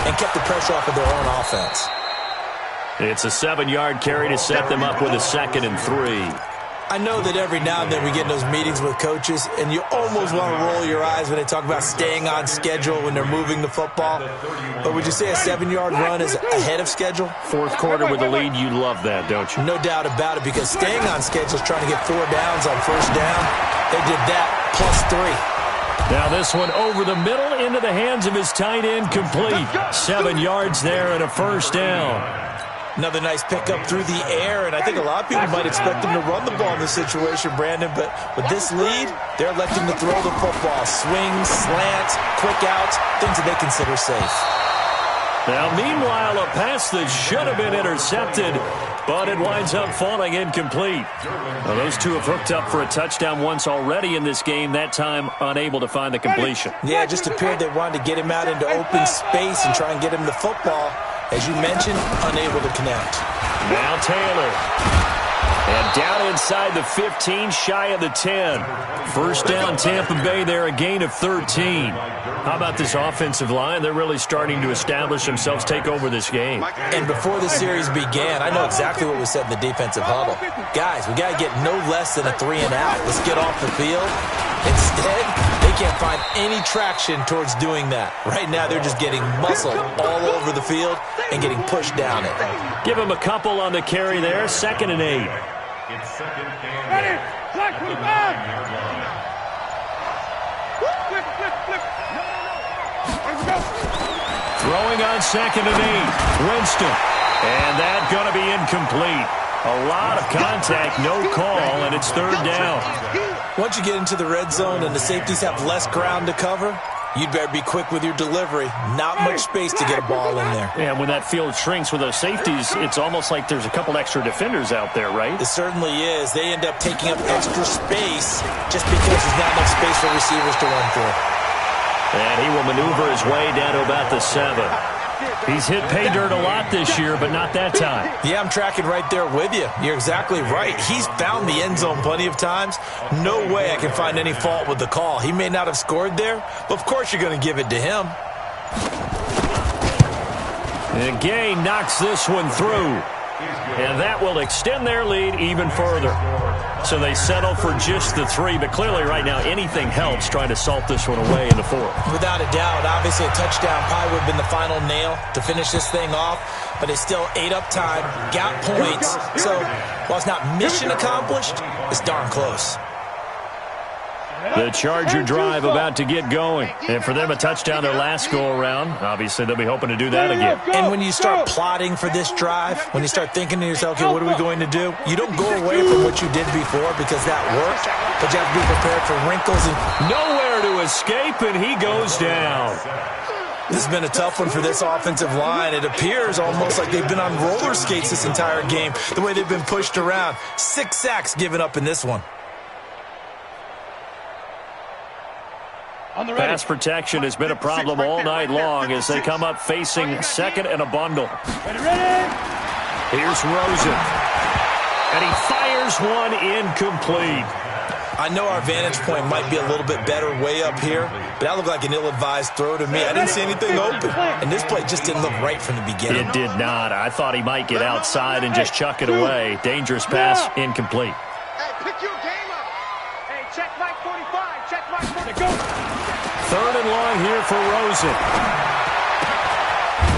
and kept the pressure off of their own offense. It's a 7-yard carry to set them up with a 2nd and 3. I know that every now and then we get in those meetings with coaches, and you almost want to roll your eyes when they talk about staying on schedule when they're moving the football. But would you say a 7-yard run is ahead of schedule? Fourth quarter with the lead, you love that, don't you? No doubt about it, because staying on schedule is trying to get 4 downs on first down. They did that +3. Now this one over the middle into the hands of his tight end, complete. 7 yards there and a first down. Another nice pickup through the air, and I think a lot of people might expect him to run the ball in this situation, Brandon, but with this lead, they're electing to throw the football. Swings, slants, quick outs, things that they consider safe. Now, meanwhile, a pass that should have been intercepted, but it winds up falling incomplete. Now, those two have hooked up for a touchdown once already in this game, that time unable to find the completion. Yeah, it just appeared they wanted to get him out into open space and try and get him the football. As you mentioned, unable to connect. Now Taylor. And down inside the 15, shy of the 10. First down, Tampa Bay there, a gain of 13. How about this offensive line? They're really starting to establish themselves, take over this game. And before the series began, I know exactly what was said in the defensive huddle. Guys, we got to get no less than a 3-and-out. Let's get off the field. Instead, they can't find any traction towards doing that. Right now, they're just getting muscle all over the field and getting pushed down it. Give him a couple on the carry there. 2nd and 8. It's 2nd and Ready? 8. Flag 25. Flip, flip, flip. Let's go. Throwing on 2nd and 8. Winston. And that's going to be incomplete. A lot of contact, no call, and it's 3rd down. Once you get into the red zone and the safeties have less ground to cover, you'd better be quick with your delivery. Not much space to get a ball in there. And when that field shrinks with those safeties, it's almost like there's a couple extra defenders out there, right? It certainly is. They end up taking up extra space just because there's not enough space for receivers to run through. And he will maneuver his way down to about the 7. He's hit pay dirt a lot this year, but not that time. Yeah, I'm tracking right there with you. You're exactly right. He's found the end zone plenty of times. No way I can find any fault with the call. He may not have scored there, but of course you're going to give it to him. And Gay knocks this one through. And that will extend their lead even further. So they settle for just the 3, but clearly right now anything helps trying to salt this one away in the 4th. Without a doubt, obviously a touchdown probably would have been the final nail to finish this thing off, but it's still ate up time, got points, so while it's not mission accomplished, it's darn close. The Charger drive about to get going. And for them, a touchdown their last go-around. Obviously, they'll be hoping to do that again. And when you start plotting for this drive, when you start thinking to yourself, okay, what are we going to do? You don't go away from what you did before because that worked, but you have to be prepared for wrinkles. And nowhere to escape, and he goes down. This has been a tough one for this offensive line. It appears almost like they've been on roller skates this entire game, the way they've been pushed around. 6 sacks given up in this one. Pass protection has been a problem all night long as they come up facing 2nd and a bundle. Here's Rosen. And he fires one incomplete. I know our vantage point might be a little bit better way up here, but that looked like an ill-advised throw to me. I didn't see anything open, and this play just didn't look right from the beginning. It did not. I thought he might get outside and just chuck it away. Dangerous pass, incomplete. Hey, pick your game up. Hey, check Mike 45. Check Mike 45. Go. 3rd and long here for Rosen.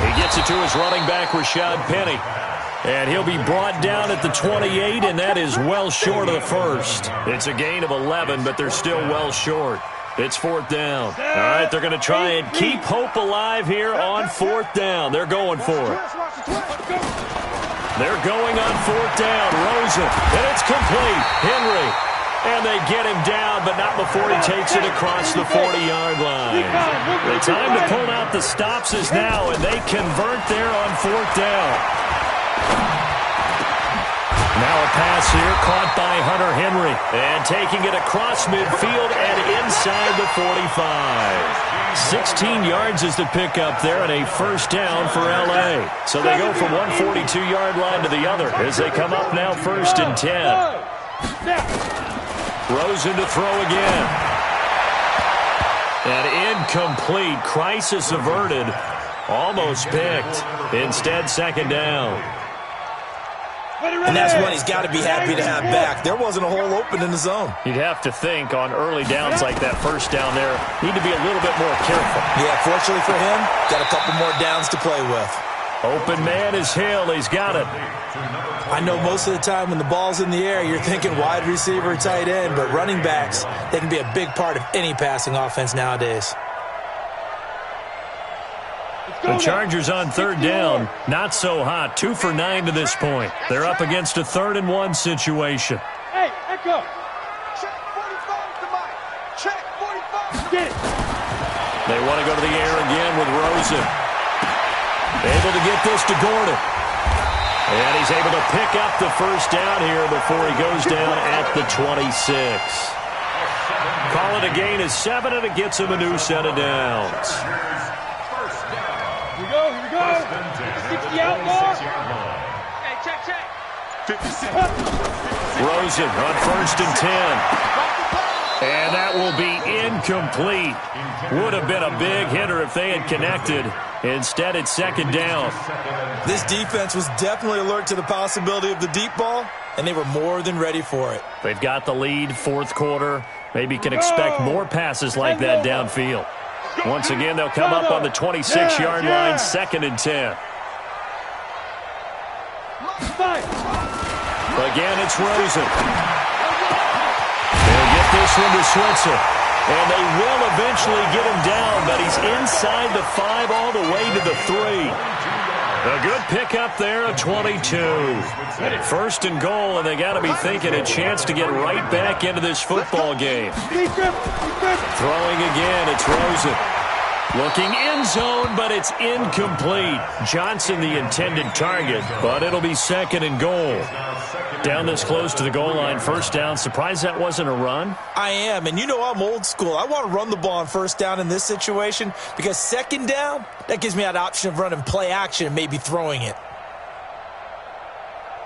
He gets it to his running back, Rashad Penny. And he'll be brought down at the 28, and that is well short of the 1st. It's a gain of 11, but they're still well short. It's 4th down. All right, they're going to try and keep hope alive here on 4th down. They're going for it. They're going on 4th down. Rosen, and it's complete. Henry. And they get him down, but not before he takes it across the 40-yard line. The time to pull out the stops is now, and they convert there on 4th down. Now a pass here caught by Hunter Henry. And taking it across midfield and inside the 45. 16 yards is the pickup there and a first down for L.A. So they go from one 42-yard line to the other as they come up now 1st and 10. Rosen to throw again. And incomplete. Crisis averted. Almost picked. Instead, 2nd down. And that's one he's got to be happy to have back. There wasn't a hole open in the zone. You'd have to think on early downs like that first down there, need to be a little bit more careful. Yeah, fortunately for him, got a couple more downs to play with. Open man is Hill. He's got it. I know most of the time when the ball's in the air, you're thinking wide receiver, tight end, but running backs, they can be a big part of any passing offense nowadays. The Chargers on 3rd down, not so hot. 2 for 9 to this point. They're up against a 3rd and 1 situation. Hey, Echo. Check 45 to Mike. Check 45. Get it. They want to go to the air again with Rosen. Able to get this to Gordon. And he's able to pick up the first down here before he goes down at the 26. Call it a gain of 7, and it gets him a new set of downs. Here we go. 60 out more. Hey, check. 56. Rosen on 1st and 10. And that will be incomplete. Would have been a big hitter if they had connected. Instead, it's 2nd down. This defense was definitely alert to the possibility of the deep ball, and they were more than ready for it. They've got the lead, 4th quarter. Maybe can expect more passes like that downfield. Once again, they'll come up on the 26-yard line, 2nd and 10. Again, it's Rosen. They'll get this one to Switzer. And they will eventually get him down, but he's inside the 5 all the way to the 3. A good pickup there, a 22. 1st and goal, and they got to be thinking a chance to get right back into this football game. Throwing again, it's Rosen. Looking end zone, but it's incomplete. Johnson the intended target, but it'll be 2nd and goal. Down this close to the goal line, 1st down. Surprised that wasn't a run? I am, and you know I'm old school. I want to run the ball on 1st down in this situation because 2nd down, that gives me that option of running play action and maybe throwing it.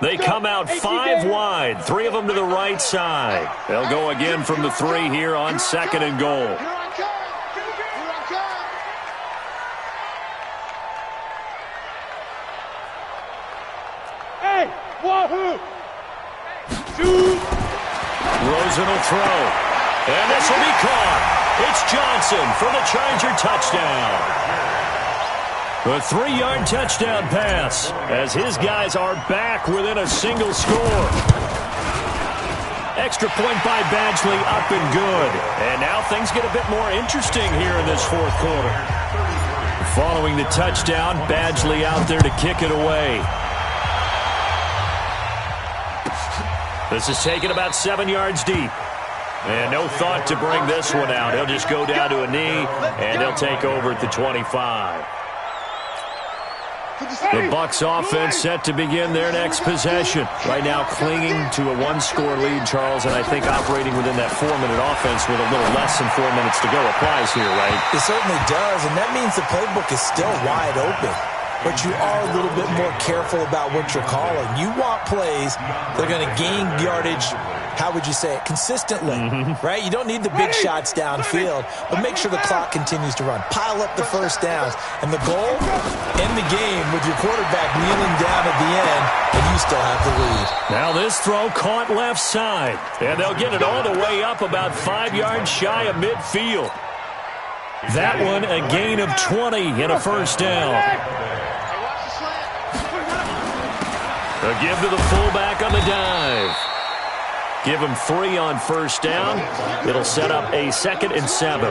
They come out 5 wide, 3 of them to the right side. They'll go again from the 3 here on 2nd and goal. Hey, wahoo! Shoot! Rosen will throw. And this will be caught. It's Johnson for the Charger touchdown. A 3-yard touchdown pass as his guys are back within a single score. Extra point by Badgley up and good. And now things get a bit more interesting here in this 4th quarter. Following the touchdown, Badgley out there to kick it away. This is taken about 7 yards deep. And no thought to bring this one out. He'll just go down to a knee, and they'll take over at the 25. The Bucs offense set to begin their next possession. Right now clinging to a 1-score lead, Charles, and I think operating within that 4-minute offense with a little less than 4 minutes to go applies here, right? It certainly does, and that means the playbook is still wide open. But you are a little bit more careful about what you're calling. You want plays that are going to gain yardage, how would you say it, consistently, right? You don't need the big shots downfield, but make sure the clock continues to run. Pile up the 1st downs. And the goal, end the game with your quarterback kneeling down at the end, and you still have the lead. Now this throw caught left side, and they'll get it all the way up about 5 yards shy of midfield. That one a gain of 20 and a 1st down. A give to the fullback on the dive. Give him 3 on 1st down. It'll set up a 2nd and 7.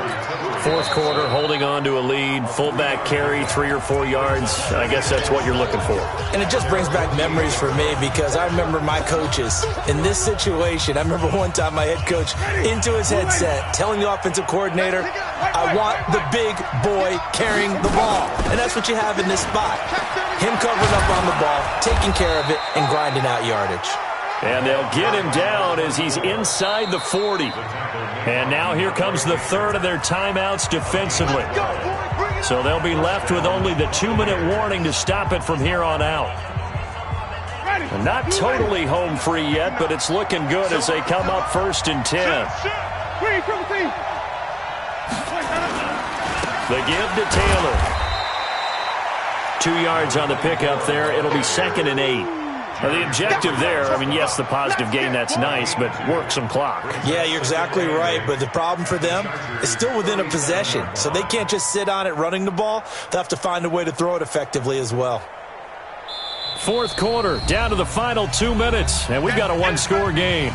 4th quarter, holding on to a lead. Fullback carry, 3 or 4 yards. I guess that's what you're looking for. And it just brings back memories for me because I remember my coaches in this situation. I remember one time my head coach into his headset telling the offensive coordinator, I want the big boy carrying the ball. And that's what you have in this spot. Him covering up on the ball, taking care of it, and grinding out yardage. And they'll get him down as he's inside the 40. And now here comes the third of their timeouts defensively. So they'll be left with only the 2-minute warning to stop it from here on out. And not totally home free yet, but it's looking good as they come up 1st and 10. The give to Taylor. 2 yards on the pickup there. It'll be 2nd and 8. Now the objective there, I mean, yes, the positive gain, that's nice, but work some clock. Yeah, you're exactly right, but the problem for them is still within a possession, so they can't just sit on it running the ball. They'll have to find a way to throw it effectively as well. 4th quarter, down to the final 2 minutes, and we've got a 1-score game.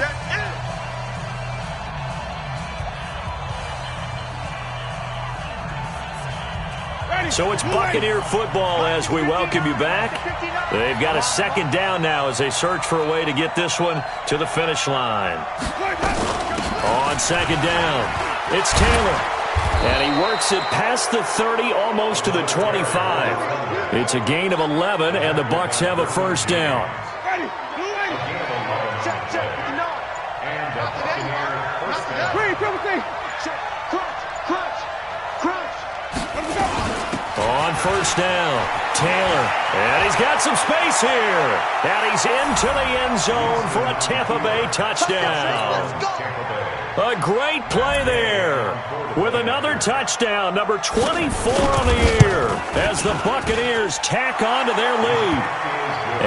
So it's Buccaneer football as we welcome you back. They've got a 2nd down now as they search for a way to get this one to the finish line. On 2nd down, it's Taylor. And he works it past the 30, almost to the 25. It's a gain of 11, and the Bucs have a 1st down. On 1st down, Taylor, and he's got some space here, and he's into the end zone for a Tampa Bay touchdown. A great play there with another touchdown, number 24 on the year, as the Buccaneers tack on to their lead.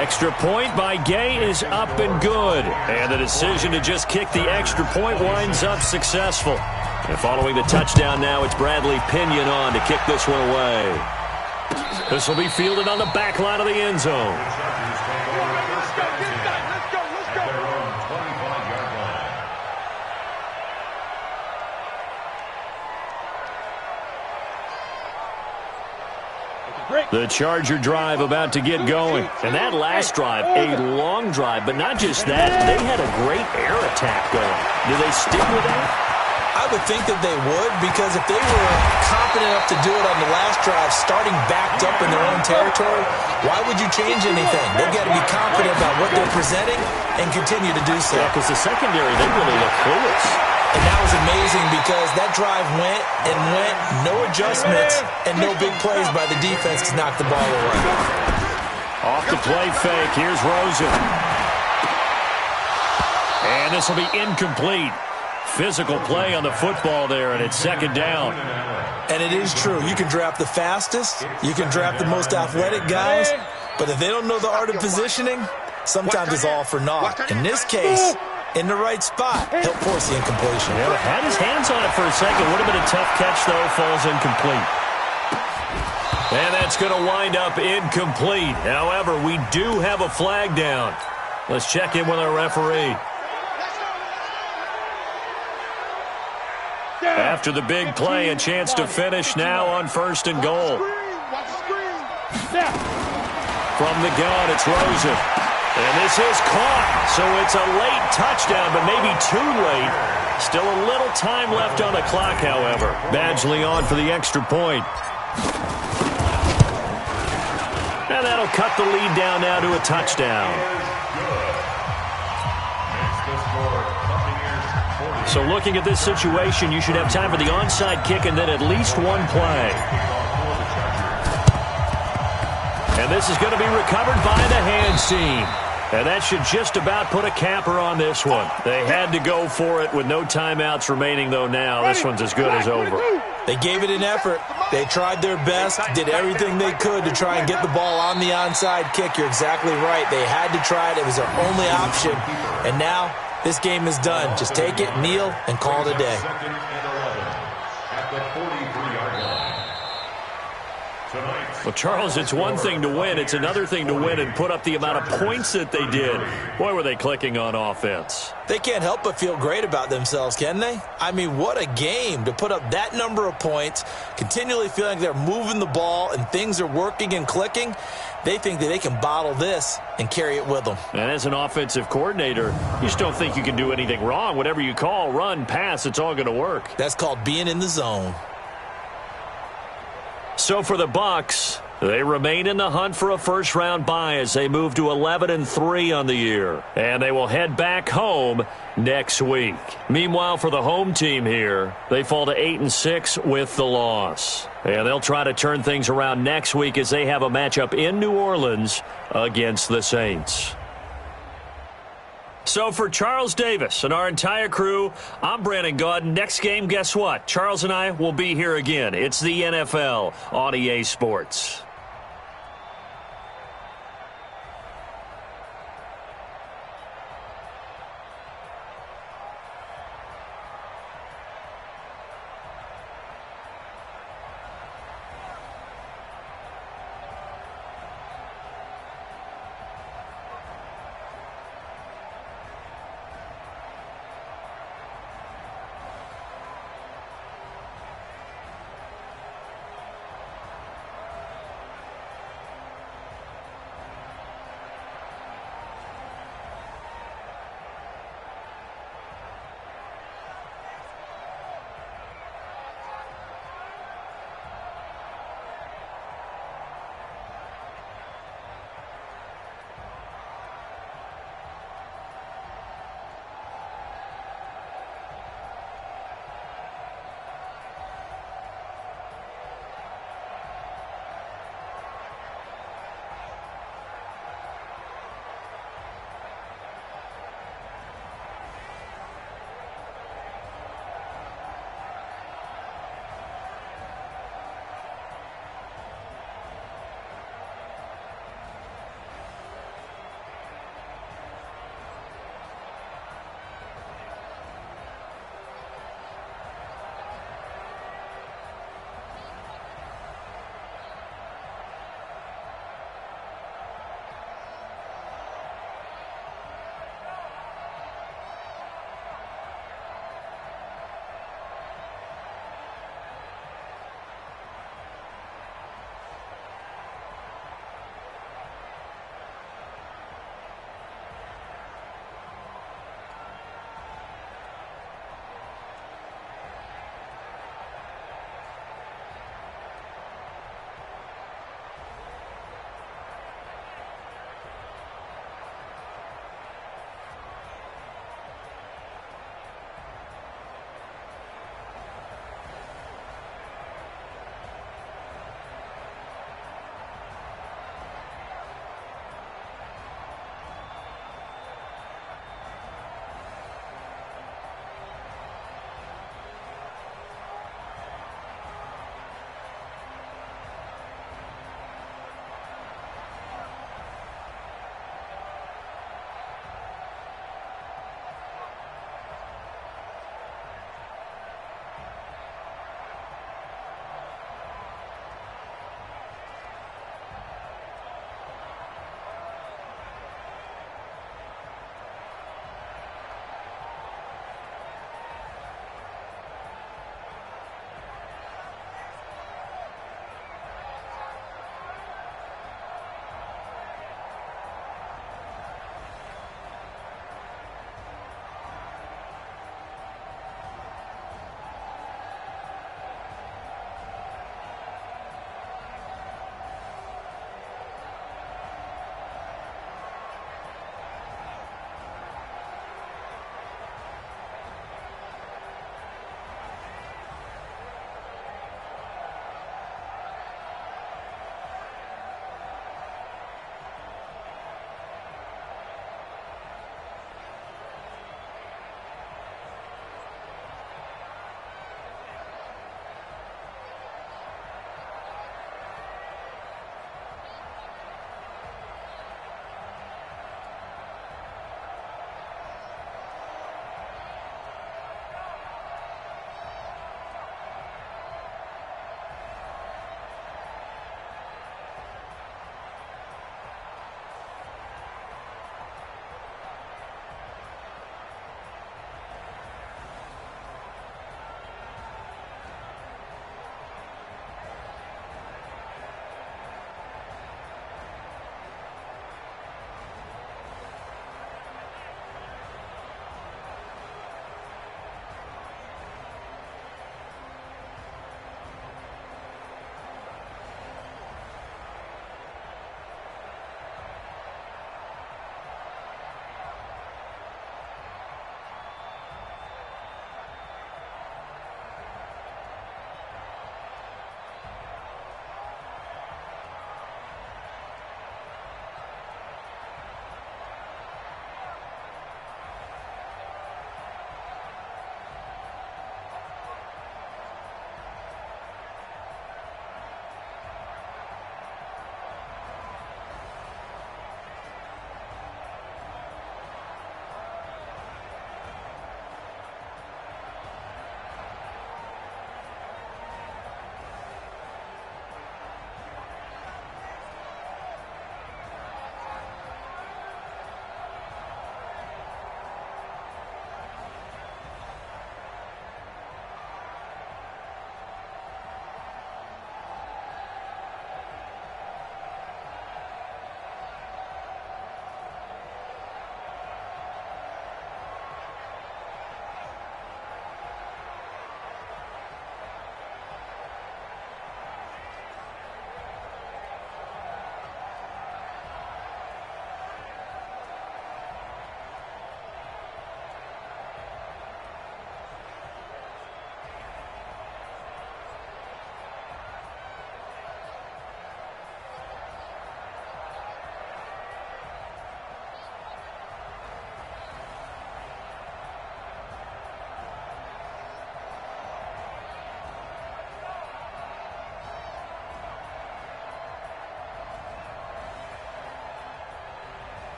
Extra point by Gay is up and good, and the decision to just kick the extra point winds up successful. And following the touchdown now, it's Bradley Pinion on to kick this one away. This will be fielded on the back line of the end zone. The Charger drive about to get going. And that last drive, a long drive, but not just that. They had a great air attack going. Do they stick with that? I would think that they would, because if they were confident enough to do it on the last drive, starting backed up in their own territory, why would you change anything? They've got to be confident about what they're presenting and continue to do so. Yeah, because the secondary, they really look clueless. And that was amazing because that drive went and went, no adjustments, and no big plays by the defense to knock the ball away. Off the play fake, here's Rosen. And this will be incomplete. Physical play on the football there, and it's 2nd down. And it is true. You can draft the fastest, you can draft the most athletic guys, but if they don't know the art of positioning, sometimes it's all for naught. In this case, in the right spot, he'll force the incompletion. Yeah, had his hands on it for a second. Would have been a tough catch, though. Falls incomplete. And that's going to wind up incomplete. However, we do have a flag down. Let's check in with our referee. After the big play, a chance to finish now on 1st and goal. From the gun, it's Rosen. And this is caught, so it's a late touchdown, but maybe too late. Still a little time left on the clock, however. Badgley on for the extra point. And that'll cut the lead down now to a touchdown. So looking at this situation, you should have time for the onside kick and then at least one play. And this is going to be recovered by the hands team. And that should just about put a capper on this one. They had to go for it with no timeouts remaining, though now. This one's as good as over. They gave it an effort. They tried their best, did everything they could to try and get the ball on the onside kick. You're exactly right. They had to try it. It was their only option. And now this game is done. Just take it, kneel, and call it a day. Well, Charles, it's one thing to win. It's another thing to win and put up the amount of points that they did. Boy, were they clicking on offense. They can't help but feel great about themselves, can they? I mean, what a game to put up that number of points, continually feeling they're moving the ball and things are working and clicking. They think that they can bottle this and carry it with them. And as an offensive coordinator, you just don't think you can do anything wrong. Whatever you call, run, pass, it's all going to work. That's called being in the zone. So for the Bucs, They remain in the hunt for a first-round bye as they move to 11-3 on the year. And they will head back home next week. Meanwhile, for the home team here, they fall to 8-6 with the loss. And they'll try to turn things around next week as they have a matchup in New Orleans against the Saints. So for Charles Davis and our entire crew, I'm Brandon Gaudin. Next game, guess what? Charles and I will be here again. It's the NFL on EA Sports.